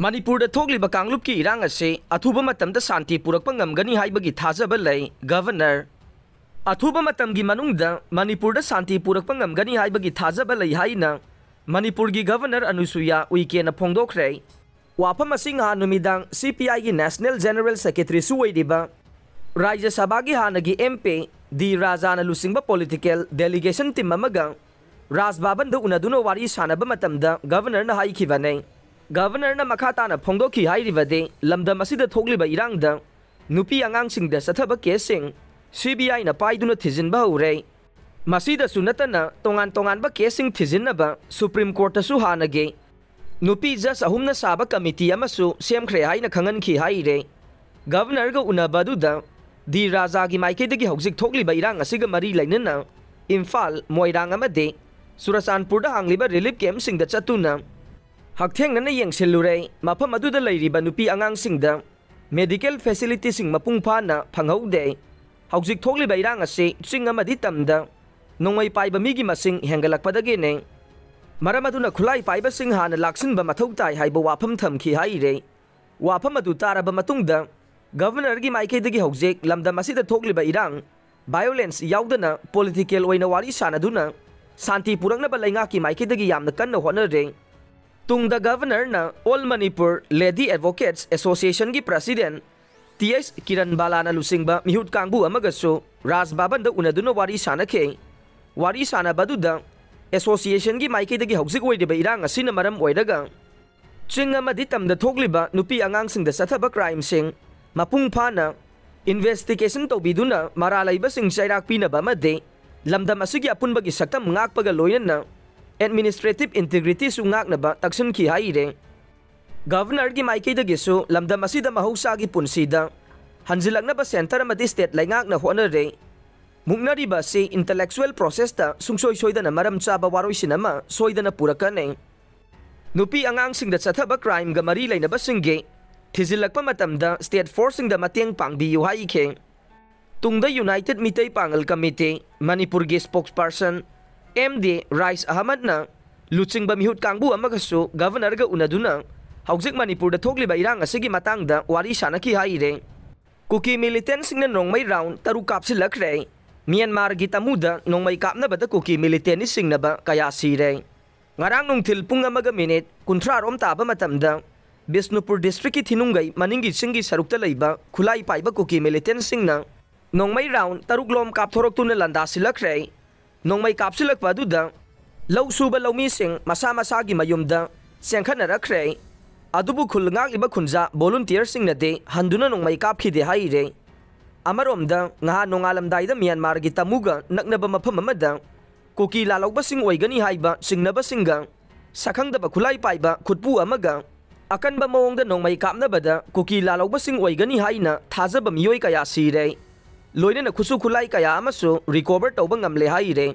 मणिपुर थोकलिबा कांगलुप की इरांग असे अथुबा मतमदा शांति पुरक्पा ngamgani हाइबगी थाजबा लई गवर्नर अथुबा मतमगी मनुंगदा मणिपुर शांति पुरक्पा ngamgani हाइबगी थाजबा लई हाइना मणिपुर की गवर्नर अनुसुया उइकेना फोंदोखरे वाफम असिंग हा नुमिदांग CPI की नेशनल जनरल सेक्रेटरी सुवैदिबा राज्य सभा की हानगी MP दी राजाना लुसिंगबा पॉलिटिकल डेलीगेशन टीम अमगा राजभवन द उनदुनो वारी सानबा मतमदा गवर्नर ना हाइखिबने गवर्नर ना मखाताना फोंदोखी हाइरिबदे लमदम असिदा थोकलिबा इरांगदा नुपी आंगांगसिंगदा सथबा केससिंग CBI ना पाइदुना थिजिनबा हौरे मसीदा सुनतना तोंगान तोंगानबा केससिंग थिजिनबा सुप्रीम कोर्ट तसु हानगे नुपी जज अहुमना साबा कमिटी अमसु सेमख्रे हाइना खंगनखी हाइरे गवर्नर गा उनबदुदा दी राजा की माइकेदगी हौजिक थोकलिबा इरांग असिगा मरी लैनना इम्फाल मोइरांग अमदे सुरसानपुरदा हांगलिबा रिलीफ कैम्पसिंगदा चतुना हकथेंगना येंगसिलुरे मफम अदुदा लैरिबा नुपी आंगांगसिंगदा मेडिकल फैसिलिटीसिंग मपुंग फाना फंगहौदे हौजिक थोकलिबा इरांग असे चिंग अमदि तमदा नोंगै पाइबा मिगी मसिंग हेंगलकपदगेने मरम अदुना खुलाई पाइबा सिंग हाना लाक्सिनबा मथौ ताई हाइबा वाफम थमखी हाइरे वाफम अदु तारबा मतुंगदा गवर्नर की माइकेदगी हौजिक लमदम असिदा थोकलिबा इरांग वायोलेंस याउदना पॉलिटिकल ओइना वारी सानदुना शांति पुरंगनबा लैंगा की माइकेदगी यामना कन्ना होनरे तुंगदा गवर्नर ना all Manipur lady advocates association की प्रेसिडेंट TS किरण बालाना लुसिंगबा मिहुट कांगबु अमगसो राजभवन द उनदुना वारी सानखे वारी सानबदुदा एसोसिएशन की माइकेदगी हौजिक ओइदिबा इरांग असिना मरम ओइरगा चिंग अमदि तमदा थोकलिबा नुपी आंगांगसिंगदा सथबा क्राइम सिंग मपुंग फाना इन्वेस्टिगेशन तौबिदुना मरा लैबसिंग चैराक पिनबा मदे लमदम असिगी अपुनबगी सक्तम ngakpaga loinana एडमिनिस्ट्रेटिव इंटीग्रिटी सुंगाकनबा तक्सनखी हाइरे गवर्नर की माइकेदगिसु लमदम असिदा महौसागी पुनसीदा हंजिलकनबा सेंटर अमदि स्टेट लैंगाकना होनरे मुक्नरिबा से इंटेलेक्चुअल प्रोसेसता सुंगसोय सोयदना मरम चाबा वारोइसिनमा सोयदना पुरकने नुपी आंगांगसिंगदा चथबा क्राइम गा मरी लैनबा सिंगे थिजिलकपा मतमदा स्टेट फोर्सिंगदा मतेंग पांगबियु हाइखे तुंगदा यूनाइटेड मितै पांगल कमिटी मणिपुर गे स्पोक्सपर्सन MD राइस अहमद ना लुचिंगबा मिहुट कांगबु अमगसु गवर्नर गा उनदुना हौजिक मणिपुर दा थोकलिबा इरांग असिगी मतंगदा वारी सानखी हाइरे कुकी मिलिटेंट सिंगना नोंगमै राउंड तरु कापसिलखरे म्यांमार गी तमुदा नोंगमै कापनबदा कुकी मिलिटेंट सिंगनबा कया सिरे ngarang nungthil pung amaga minute 30 rom taba matamda Bisnupur district ki thinungai maningi singi sarukta leiba khulai paiba kuki militant singna nongmai round taruklom kapthorok tuna landa silakre nongmai kapsilak paduda lau suba laumi sing masa masa gi mayumda sengkhana rakre adubu khulngak iba khunja volunteer singna de handuna nongmai kapkhi de haire amaromda ngaha nongalamdai da Myanmar gi tamuga naknaba mafam amada kuki lalauba sing oigani haiba singnaba singa sakhangdaba khulai paiba khutpu amaga akanba mawongda nongmai kapnabada kuki lalauba sing oigani haina thajaba miyoi kaya sire loinana khusu khulai kaya amasu recover tawba ngamle haire